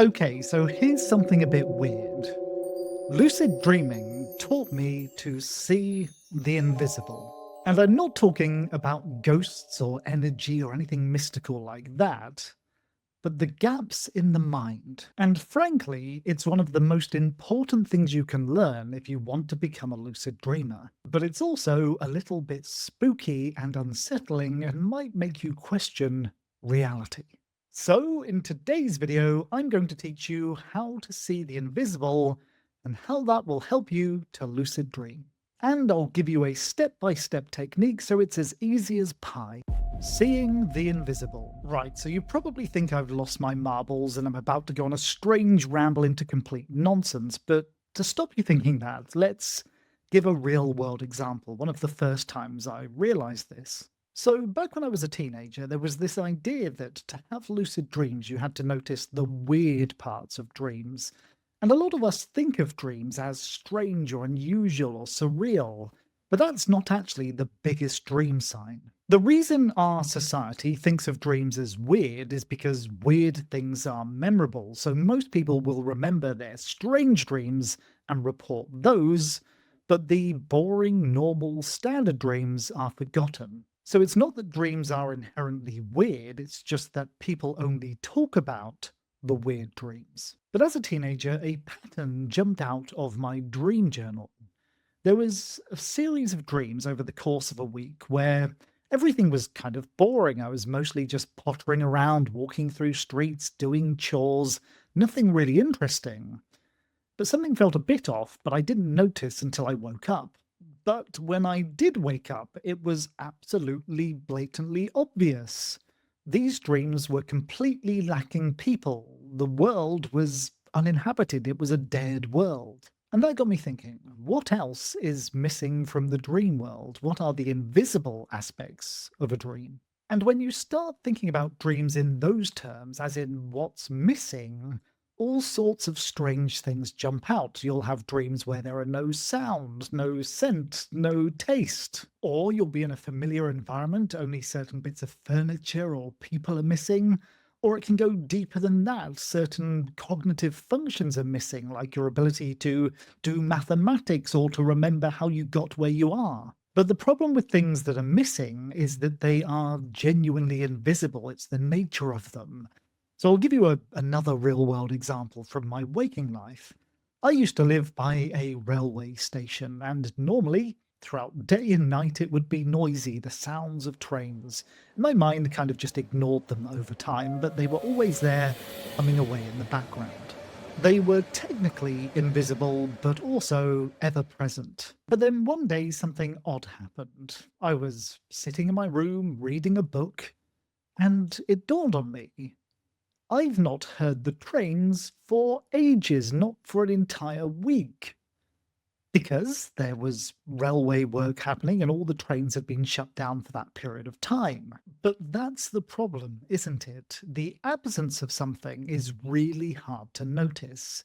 Okay, so here's something a bit weird. Lucid dreaming taught me to see the invisible. And I'm not talking about ghosts or energy or anything mystical like that, but the gaps in the mind. And frankly, it's one of the most important things you can learn if you want to become a lucid dreamer. But it's also a little bit spooky and unsettling and might make you question reality. So, in today's video, I'm going to teach you how to see the invisible and how that will help you to lucid dream. And I'll give you a step-by-step technique so it's as easy as pie. Seeing the invisible. Right, so you probably think I've lost my marbles and I'm about to go on a strange ramble into complete nonsense, but to stop you thinking that, let's give a real-world example, one of the first times I realized this. So, back when I was a teenager, there was this idea that to have lucid dreams, you had to notice the weird parts of dreams. And a lot of us think of dreams as strange or unusual or surreal, but that's not actually the biggest dream sign. The reason our society thinks of dreams as weird is because weird things are memorable, so most people will remember their strange dreams and report those, but the boring, normal, standard dreams are forgotten. So it's not that dreams are inherently weird, it's just that people only talk about the weird dreams. But as a teenager, a pattern jumped out of my dream journal. There was a series of dreams over the course of a week where everything was kind of boring. I was mostly just pottering around, walking through streets, doing chores, nothing really interesting. But something felt a bit off, but I didn't notice until I woke up. But when I did wake up, it was absolutely blatantly obvious. These dreams were completely lacking people. The world was uninhabited, it was a dead world. And that got me thinking, what else is missing from the dream world? What are the invisible aspects of a dream? And when you start thinking about dreams in those terms, as in what's missing, all sorts of strange things jump out. You'll have dreams where there are no sound, no scent, no taste. Or you'll be in a familiar environment, only certain bits of furniture or people are missing. Or it can go deeper than that. Certain cognitive functions are missing, like your ability to do mathematics or to remember how you got where you are. But the problem with things that are missing is that they are genuinely invisible. It's the nature of them. So I'll give you another real world example from my waking life. I used to live by a railway station, and normally, throughout day and night, it would be noisy, the sounds of trains. My mind kind of just ignored them over time, but they were always there, humming away in the background. They were technically invisible, but also ever present. But then one day something odd happened. I was sitting in my room reading a book, and it dawned on me. I've not heard the trains for ages, not for an entire week. Because there was railway work happening and all the trains had been shut down for that period of time. But that's the problem, isn't it? The absence of something is really hard to notice.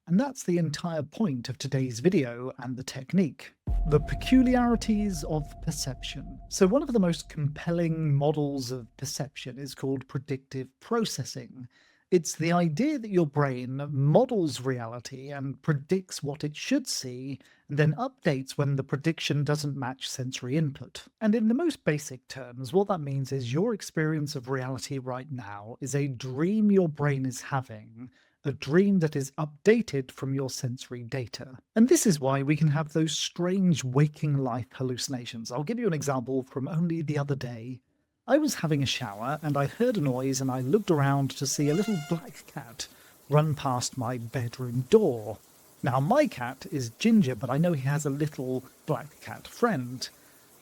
And that's the entire point of today's video and the technique. The peculiarities of perception. So one of the most compelling models of perception is called predictive processing. It's the idea that your brain models reality and predicts what it should see, and then updates when the prediction doesn't match sensory input. And in the most basic terms, what that means is your experience of reality right now is a dream your brain is having, a dream that is updated from your sensory data. And this is why we can have those strange waking life hallucinations. I'll give you an example from only the other day. I was having a shower and I heard a noise and I looked around to see a little black cat run past my bedroom door. Now, my cat is Ginger, but I know he has a little black cat friend.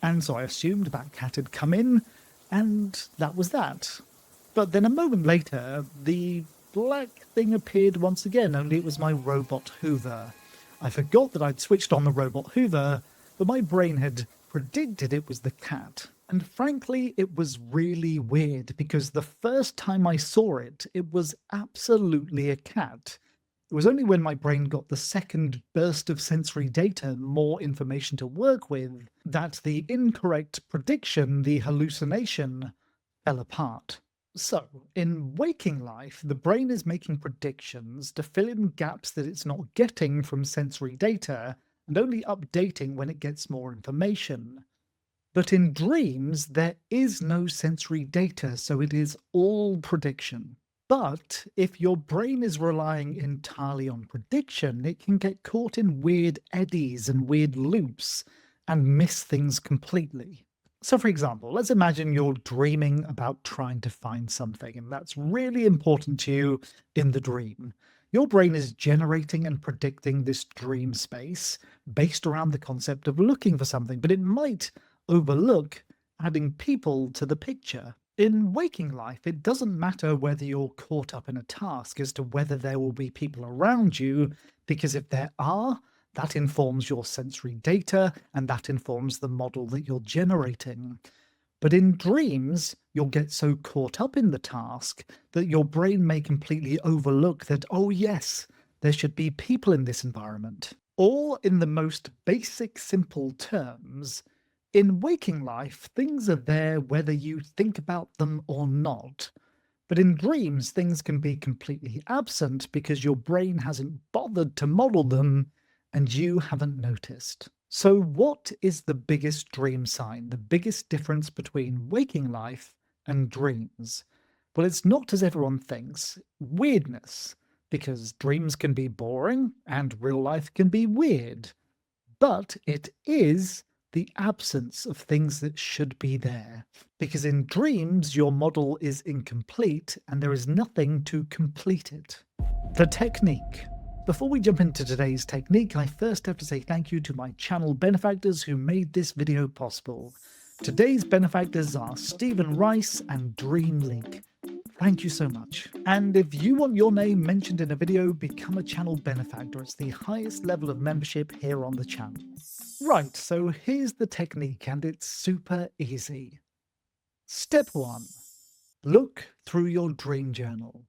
And so I assumed that cat had come in, and that was that. But then a moment later, the black thing appeared once again, only it was my robot Hoover. I forgot that I'd switched on the robot Hoover, but my brain had predicted it was the cat. And frankly, it was really weird because the first time I saw it, it was absolutely a cat. It was only when my brain got the second burst of sensory data, more information to work with, that the incorrect prediction, the hallucination, fell apart. So, in waking life, the brain is making predictions to fill in gaps that it's not getting from sensory data and only updating when it gets more information. But in dreams, there is no sensory data, so it is all prediction. But if your brain is relying entirely on prediction, it can get caught in weird eddies and weird loops and miss things completely. So, for example, let's imagine you're dreaming about trying to find something, and that's really important to you in the dream. Your brain is generating and predicting this dream space based around the concept of looking for something, but it might overlook adding people to the picture. In waking life, it doesn't matter whether you're caught up in a task as to whether there will be people around you, because if there are, that informs your sensory data and that informs the model that you're generating. But in dreams, you'll get so caught up in the task that your brain may completely overlook that, oh, yes, there should be people in this environment. Or, in the most basic, simple terms, in waking life, things are there whether you think about them or not. But in dreams, things can be completely absent because your brain hasn't bothered to model them and you haven't noticed. So, what is the biggest dream sign, the biggest difference between waking life and dreams? Well, it's not as everyone thinks weirdness, because dreams can be boring and real life can be weird. But it is the absence of things that should be there. Because in dreams, your model is incomplete and there is nothing to complete it. The technique. Before we jump into today's technique, I first have to say thank you to my channel benefactors who made this video possible. Today's benefactors are Stephen Rice and Dream League. Thank you so much. And if you want your name mentioned in a video, become a channel benefactor. It's the highest level of membership here on the channel. Right, so here's the technique, and it's super easy. Step 1. Look through your dream journal.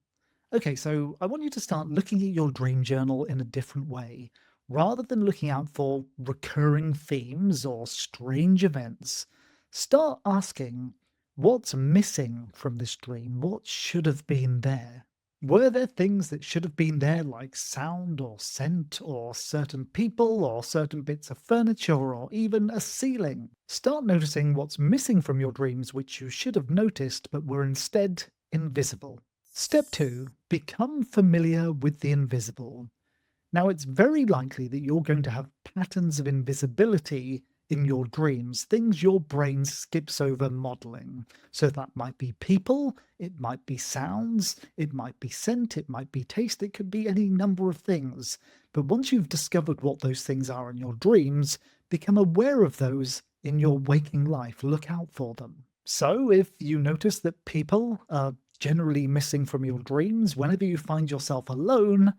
Okay, so I want you to start looking at your dream journal in a different way. Rather than looking out for recurring themes or strange events, start asking, what's missing from this dream? What should have been there? Were there things that should have been there, like sound or scent, or certain people, or certain bits of furniture, or even a ceiling? Start noticing what's missing from your dreams, which you should have noticed but were instead invisible. Step 2. Become familiar with the invisible. Now, it's very likely that you're going to have patterns of invisibility in your dreams, things your brain skips over modeling. So that might be people, it might be sounds, it might be scent, it might be taste, it could be any number of things. But once you've discovered what those things are in your dreams, become aware of those in your waking life. Look out for them. So, if you notice that people are generally missing from your dreams whenever you find yourself alone,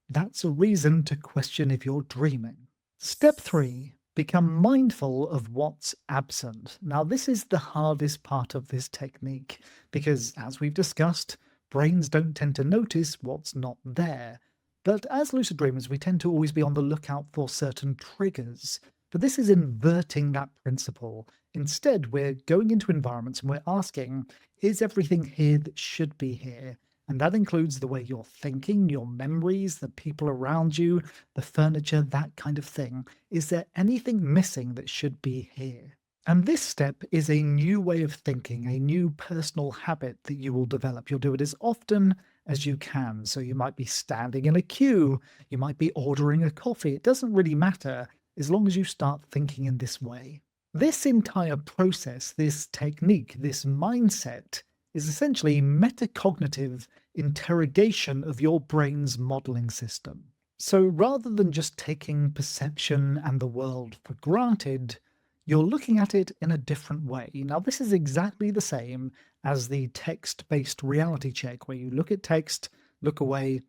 that's a reason to question if you're dreaming. Step 3. Become mindful of what's absent. Now, this is the hardest part of this technique because, as we've discussed, brains don't tend to notice what's not there. But as lucid dreamers, we tend to always be on the lookout for certain triggers. But this is inverting that principle. Instead, we're going into environments and we're asking, is everything here that should be here? And that includes the way you're thinking, your memories, the people around you, the furniture, that kind of thing. Is there anything missing that should be here? And this step is a new way of thinking, a new personal habit that you will develop. You'll do it as often as you can. So you might be standing in a queue, you might be ordering a coffee. It doesn't really matter as long as you start thinking in this way. This entire process, this technique, this mindset is essentially metacognitive interrogation of your brain's modeling system. So rather than just taking perception and the world for granted, you're looking at it in a different way. Now, this is exactly the same as the text-based reality check, where you look at text, look away,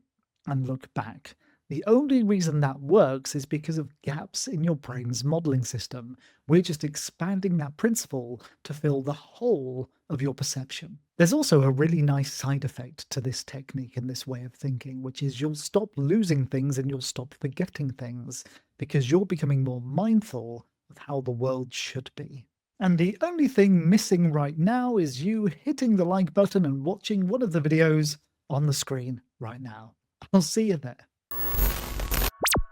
and look back. The only reason that works is because of gaps in your brain's modeling system. We're just expanding that principle to fill the whole of your perception. There's also a really nice side effect to this technique and this way of thinking, which is you'll stop losing things and you'll stop forgetting things because you're becoming more mindful of how the world should be. And the only thing missing right now is you hitting the like button and watching one of the videos on the screen right now. I'll see you there.